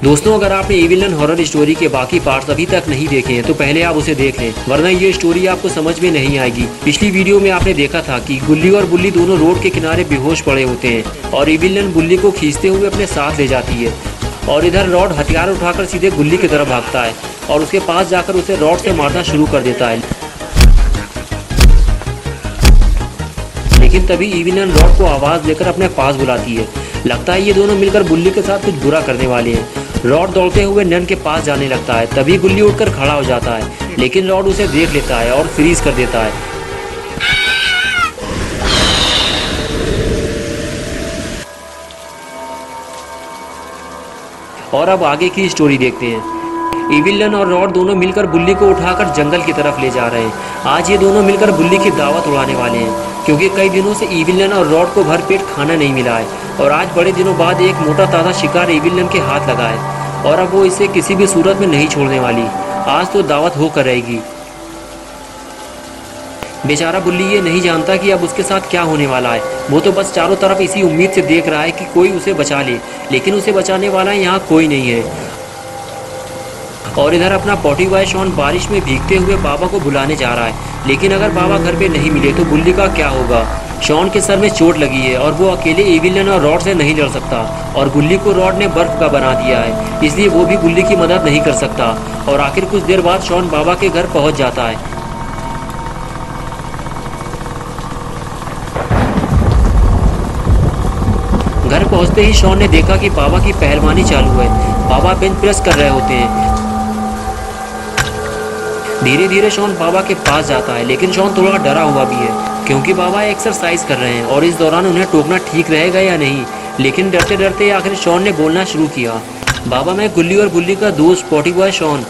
दोस्तों, अगर आपने ई विलन हॉरर स्टोरी के बाकी पार्ट्स अभी तक नहीं देखे हैं तो पहले आप उसे देख लें, वरना ये स्टोरी आपको समझ में नहीं आएगी। पिछली वीडियो में आपने देखा था कि गुल्ली और बुल्ली दोनों रोड के किनारे बेहोश पड़े होते हैं और ई विलन बुल्ली को खींचते हुए अपने साथ ले जाती है और इधर रॉड हथियार उठाकर सीधे गुल्ली की तरफ भागता है और उसके पास जाकर उसे रॉड से मारना शुरू कर देता है। लेकिन तभी ई विलन रॉड को आवाज देकर अपने पास बुलाती है। लगता है ये दोनों मिलकर बुल्ली के साथ कुछ बुरा करने वाले हैं। रॉड दौड़ते हुए नन के पास जाने लगता है। तभी गुल्ली उठकर खड़ा हो जाता है, लेकिन रॉड उसे देख लेता है और फ्रीज कर देता है। और अब आगे की स्टोरी देखते हैं। ई विलन और रॉड दोनों मिलकर बुल्ली को उठाकर जंगल की तरफ ले जा रहे हैं। आज ये दोनों मिलकर बुल्ली की दावत उड़ाने वाले हैं, क्योंकि कई दिनों से ई विलन और रॉड को भरपेट खाना नहीं मिला है और आज बड़े दिनों बाद एक मोटा ताज़ा शिकार ई विलन के हाथ लगा है और अब वो इसे किसी भी सूरत में नहीं छोड़ने वाली। आज तो दावत होकर रहेगी। बेचारा बुल्ली ये नहीं जानता कि अब उसके साथ क्या होने वाला है। वो तो बस चारों तरफ इसी उम्मीद से देख रहा है कि कोई उसे बचा ले, लेकिन उसे बचाने वाला यहाँ कोई नहीं है। और इधर अपना पॉटी बॉय शॉन बारिश में भीगते हुए बाबा को बुलाने जा रहा है, लेकिन अगर बाबा घर पे नहीं मिले तो बुल्ली का क्या होगा। शॉन के सर में चोट लगी है और वो अकेले ई विलन और रॉड से नहीं लड़ सकता और गुल्ली को रॉड ने बर्फ का बना दिया है, इसलिए वो भी गुल्ली की मदद नहीं कर सकता। और आखिर कुछ देर बाद शॉन बाबा के घर पहुंच जाता है। घर पहुंचते ही शॉन ने देखा कि बाबा की पहलवानी चालू है। बाबा बेंच प्रेस कर रहे होते हैं। धीरे धीरे शॉन बाबा के पास जाता है, लेकिन शॉन थोड़ा डरा हुआ भी है, क्योंकि बाबा एक्सरसाइज कर रहे हैं और इस दौरान उन्हें टोकना ठीक रहेगा या नहीं। लेकिन डरते डरते आखिर शॉन ने बोलना शुरू किया, बाबा मैं गुल्ली और बुल्ली का दोस्त पॉटी बॉय शॉन।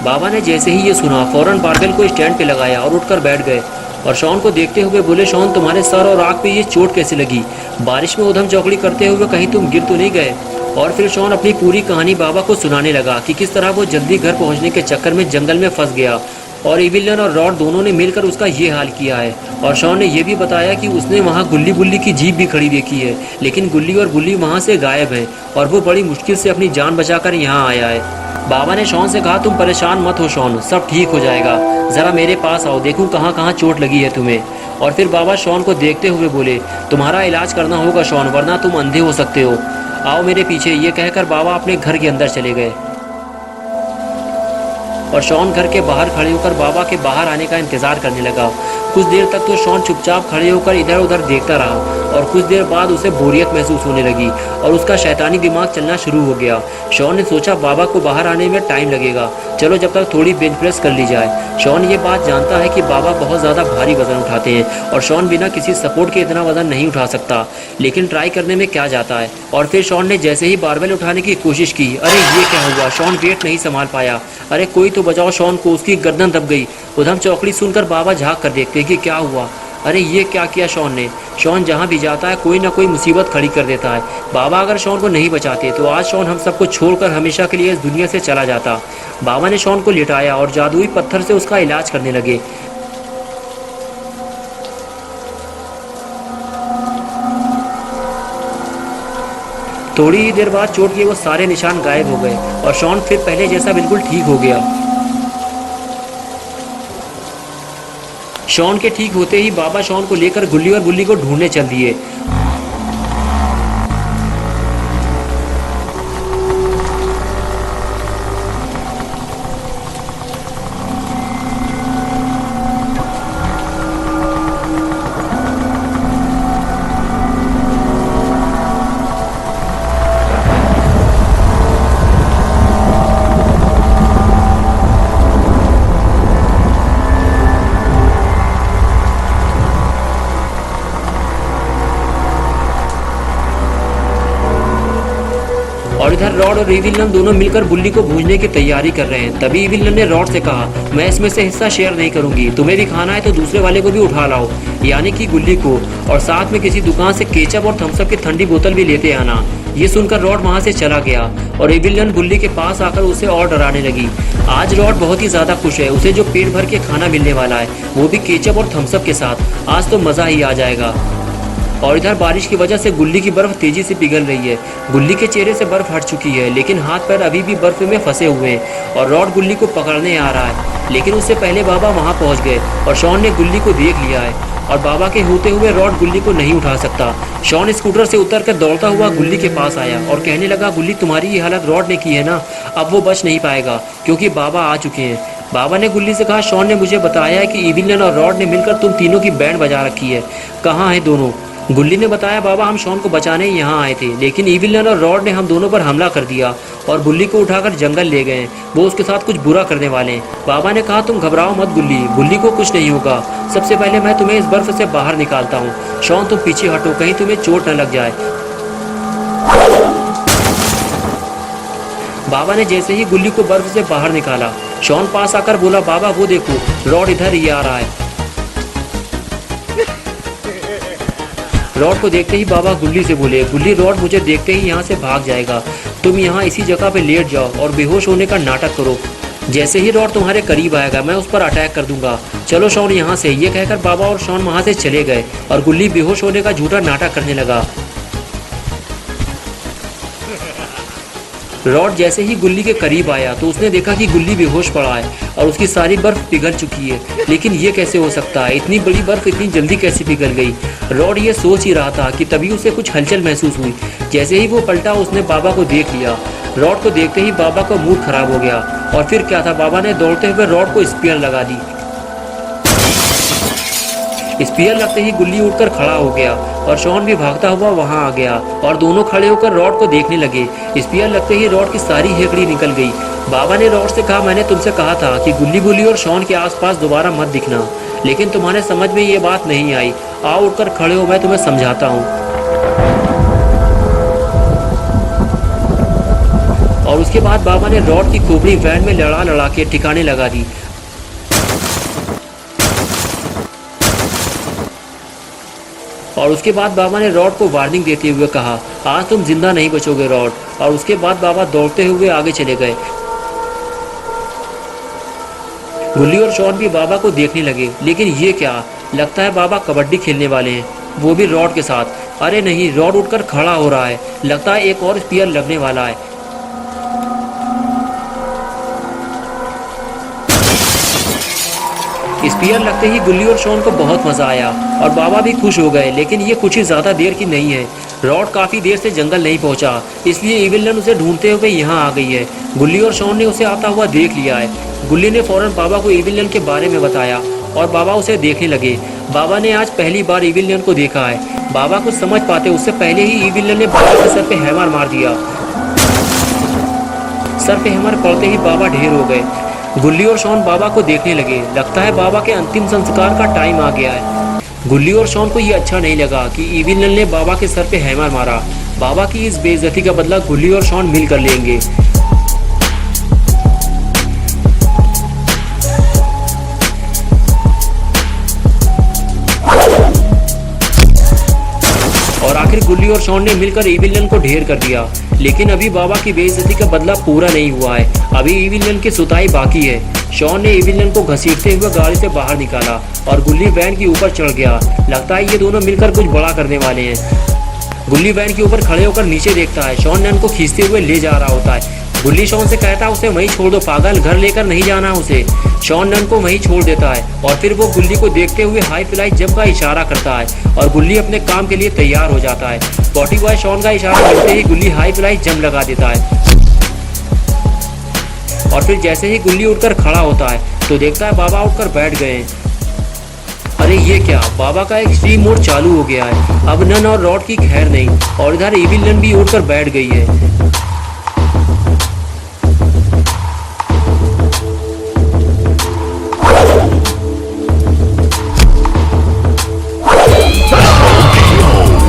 बाबा ने जैसे ही ये सुना फौरन बारबेल को स्टैंड पे लगाया और उठकर बैठ गए और शॉन को देखते हुए बोले, शॉन तुम्हारे सर और आँख पे ये चोट कैसे लगी? बारिश में उधम चौकड़ी करते हुए कहीं तुम गिर तो नहीं गए? और फिर शॉन अपनी पूरी कहानी बाबा को सुनाने लगा कि किस तरह वो जल्दी घर पहुंचने के चक्कर में जंगल में फंस गया और ई विलन और रॉड दोनों ने मिलकर उसका ये हाल किया है। और शॉन ने यह भी बताया कि उसने वहाँ गुल्ली बुल्ली की जीप भी खड़ी देखी है, लेकिन गुल्ली और बुल्ली वहाँ से गायब हैं और वो बड़ी मुश्किल से अपनी जान बचाकर यहाँ आया है। बाबा ने शॉन से कहा, तुम परेशान मत हो शॉन, सब ठीक हो जाएगा, ज़रा मेरे पास आओ, देखूँ कहाँ कहाँ चोट लगी है तुम्हें। और फिर बाबा शॉन को देखते हुए बोले, तुम्हारा इलाज करना होगा शॉन, वरना तुम अंधे हो सकते हो, आओ मेरे पीछे। ये कहकर बाबा अपने घर के अंदर चले गए और शॉन घर के बाहर खड़े होकर बाबा के बाहर आने का इंतज़ार करने लगा। कुछ देर तक तो शॉन चुपचाप खड़े होकर इधर उधर देखता रहा और कुछ देर बाद उसे बोरियत महसूस होने लगी और उसका शैतानी दिमाग चलना शुरू हो गया। शॉन ने सोचा बाबा को बाहर आने में टाइम लगेगा, चलो जब तक थोड़ी बेंच प्रेस कर ली जाए। शॉन ये बात जानता है कि बाबा बहुत ज़्यादा भारी वज़न उठाते हैं और शॉन बिना किसी सपोर्ट के इतना वज़न नहीं उठा सकता, लेकिन ट्राई करने में क्या जाता है। और फिर शॉन ने जैसे ही बारबेल उठाने की कोशिश की, अरे ये क्या हुआ, शॉन वेट नहीं संभाल पाया। अरे कोई तो बचाओ शॉन को, उसकी गर्दन दब गई। उधम चौकड़ी सुनकर बाबा झाँक कर देखते कि क्या हुआ। अरे ये क्या किया शॉन ने। शॉन जहाँ भी जाता है कोई ना कोई मुसीबत खड़ी कर देता है। बाबा अगर शॉन को नहीं बचाते तो आज शॉन हम सबको छोड़कर हमेशा के लिए इस दुनिया से चला जाता। बाबा ने शॉन को लिटाया और जादुई पत्थर से उसका इलाज करने लगे। थोड़ी ही देर बाद चोट के वो सारे निशान गायब हो गए और शॉन फिर पहले जैसा बिल्कुल ठीक हो गया। शॉन के ठीक होते ही बाबा शॉन को लेकर गुल्ली और बुल्ली को ढूंढने चल दिए। और इधर रॉड और ई विलन दोनों मिलकर बुल्ली को भूजने की तैयारी कर रहे हैं। तभी ई विलन ने रॉड से कहा, मैं इसमें से हिस्सा शेयर नहीं करूंगी, तुम्हें भी खाना है तो दूसरे वाले को भी उठा लाओ, यानी कि गुल्ली को, और साथ में किसी दुकान से केचप और थम्स अप की ठंडी बोतल भी लेते आना। ये सुनकर रॉड वहाँ से चला गया और ई विलन बुल्ली के पास आकर उसे और डराने लगी। आज रॉड बहुत ही ज़्यादा खुश है, उसे जो पेट भर के खाना मिलने वाला है वो भी केचप और थम्स अप के साथ। आज तो मज़ा ही आ जाएगा। और इधर बारिश की वजह से गुल्ली की बर्फ तेजी से पिघल रही है। गुल्ली के चेहरे से बर्फ हट चुकी है, लेकिन हाथ पैर अभी भी बर्फ में फंसे हुए हैं और रॉड गुल्ली को पकड़ने आ रहा है। लेकिन उससे पहले बाबा वहां पहुंच गए और शॉन ने गुल्ली को देख लिया है और बाबा के होते हुए रॉड गुल्ली को नहीं उठा सकता। शॉन स्कूटर से उतरकर दौड़ता हुआ गुल्ली के पास आया और कहने लगा, गुल्ली तुम्हारी ये हालत रॉड ने की है ना, अब वो बच नहीं पाएगा क्योंकि बाबा आ चुके हैं। बाबा ने गुल्ली से कहा, शॉन ने मुझे बताया है कि इविलियन और रॉड ने मिलकर तुम तीनों की बैंड बजा रखी है, कहाँ है दोनों? गुल्ली ने बताया, बाबा हम शॉन को बचाने यहाँ आए थे, लेकिन इविलियन और रॉड ने हम दोनों पर हमला कर दिया और गुल्ली को उठाकर जंगल ले गए। वो उसके साथ कुछ बुरा करने वाले हैं। बाबा ने कहा, तुम घबराओ मत गुल्ली, गुल्ली को कुछ नहीं होगा। सबसे पहले मैं तुम्हें इस बर्फ से बाहर निकालता हूँ। शॉन तुम पीछे हटो, कहीं तुम्हें चोट न लग जाए। बाबा ने जैसे ही गुल्ली को बर्फ से बाहर निकाला, शॉन पास आकर बोला, बाबा वो देखो, रॉड इधर ही आ रहा है। रॉड को देखते ही बाबा गुल्ली से बोले, गुल्ली रॉड मुझे देखते ही यहाँ से भाग जाएगा, तुम यहाँ इसी जगह पे लेट जाओ और बेहोश होने का नाटक करो। जैसे ही रॉड तुम्हारे करीब आएगा मैं उस पर अटैक कर दूंगा। चलो शॉन यहाँ से। ये कहकर बाबा और शॉन वहाँ से चले गए और गुल्ली बेहोश होने का झूठा नाटक करने लगा। रॉड जैसे ही गुल्ली के करीब आया तो उसने देखा कि गुल्ली बेहोश पड़ा है और उसकी सारी बर्फ पिघल चुकी है। लेकिन ये कैसे हो सकता है, इतनी बड़ी बर्फ इतनी जल्दी कैसे पिघल गई? रॉड ये सोच ही रहा था कि तभी उसे कुछ हलचल महसूस हुई। जैसे ही वो पलटा उसने बाबा को देख लिया। रॉड को देखते ही बाबा का मूड खराब हो गया और फिर क्या था, बाबा ने दौड़ते हुए रॉड को स्पीयर लगा दी। स्पीयर लगते ही गुल्ली उठकर खड़ा हो गया और शॉन भी भागता हुआ वहां आ गया और दोनों खड़े होकर रॉड को देखने लगे। स्पीयर लगते ही रॉड की सारी हेकड़ी निकल गई। बाबा ने रॉड से कहा, मैंने तुमसे कहा था कि गुल्ली और शॉन के आसपास दोबारा मत दिखना, लेकिन तुम्हारे समझ में ये बात नहीं आई। आओ उठकर खड़े हो, मैं तुम्हें समझाता हूँ। और उसके बाद बाबा ने रॉड की खोपड़ी वैन में लड़ा लड़ा के ठिकाने लगा दी। और उसके बाद बाबा ने रॉड को वार्निंग देते हुए कहा, आज तुम जिंदा नहीं बचोगे रॉड। और उसके बाद बाबा दौड़ते हुए आगे चले गए। गुल्ली और शॉन भी बाबा को देखने लगे, लेकिन ये क्या, लगता है बाबा कबड्डी खेलने वाले हैं, वो भी रॉड के साथ। अरे नहीं, रॉड उठकर खड़ा हो रहा है, लगता है एक और स्पीयर लगने वाला है। स्पीयर लगते ही गुल्ली और शॉन को बहुत मजा आया और बाबा भी खुश हो गए। लेकिन ये कुछ ही ज्यादा देर की नहीं है। रॉड काफी देर से जंगल नहीं पहुंचा, इसलिए इविलियन उसे ढूंढते हुए यहाँ आ गई है। गुल्ली और शॉन ने उसे आता हुआ देख लिया है। गुल्ली ने फौरन बाबा को इविलियन के बारे में बताया और बाबा उसे देखने लगे। बाबा ने आज पहली बार इविलियन को देखा है। बाबा कुछ समझ पाते उससे पहले ही इविलियन ने बाबा के सर पे हैमर मार दिया। सर पे हैमर पड़ते ही बाबा ढेर हो गए। गुल्ली और शॉन बाबा को देखने लगे। लगता है बाबा के अंतिम संस्कार का टाइम आ गया है। गुल्ली और शॉन को ये अच्छा नहीं लगा कि इविलियन ने बाबा के सर पे हैमर मारा। बाबा की इस बेइज्जती का बदला गुल्ली और शॉन मिल कर लेंगे। और आखिर गुल्ली और शॉन ने मिलकर इविलियन को ढेर कर दिया। लेकिन अभी बाबा की बेइज्जती का बदला पूरा नहीं हुआ है। अभी इविलियन की सुताई बाकी है। शॉन ने इविलियन को घसीटते हुए गाड़ी से बाहर निकाला और गुल्ली वैन के ऊपर चढ़ गया। लगता है ये दोनों मिलकर कुछ बड़ा करने वाले हैं। गुल्ली वैन के ऊपर खड़े होकर नीचे देखता है। शॉन ने उनको खींचते हुए ले जा रहा होता है। गुल्ली शॉन से कहता है, उसे वहीं छोड़ दो पागल, घर लेकर नहीं जाना उसे। शॉन नन को वहीं छोड़ देता है और फिर वो गुल्ली को देखते हुए हाई फ्लाई जंप का इशारा करता है और गुल्ली अपने काम के लिए तैयार हो जाता है। पॉटी बॉय शॉन का इशारा करते ही गुल्ली हाई फ्लाई जंप लगा देता है। और फिर जैसे ही गुल्ली उठकर खड़ा होता है तो देखता है बाबा उठकर बैठ गए। अरे ये क्या, बाबा का एक्सट्रीम मोड चालू हो गया है। अब नन और रॉड की खैर नहीं और इधर इविलियन भी उठकर बैठ गई है।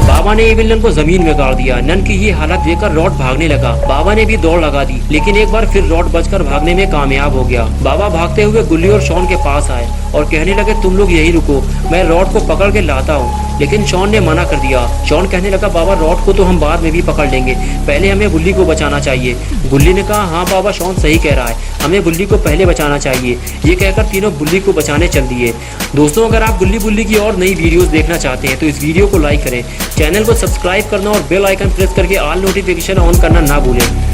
बाबा ने इविलियन को जमीन में गाड़ दिया। नन की ये हालत देखकर रॉड भागने लगा। बाबा ने भी दौड़ लगा दी, लेकिन एक बार फिर रॉड बचकर भागने में कामयाब हो गया। बाबा भागते हुए गुल्ली और शॉन के पास आए और कहने लगे, तुम लोग यही रुको, मैं रॉड को पकड़ के लाता हूँ। लेकिन शॉन ने मना कर दिया। शॉन कहने लगा, बाबा रॉड को तो हम बाद में भी पकड़ लेंगे, पहले हमें गुल्ली को बचाना चाहिए। बुल्ली ने कहा, हाँ बाबा, शॉन सही कह रहा है, हमें बुल्ली को पहले बचाना चाहिए। ये कहकर तीनों बुल्ली को बचाने चल दिए। दोस्तों, अगर आप गुल्ली बुल्ली की और नई वीडियोस देखना चाहते हैं तो इस वीडियो को लाइक करें, चैनल को सब्सक्राइब करना और बेल आइकन प्रेस करके ऑल नोटिफिकेशन ऑन करना ना भूलें।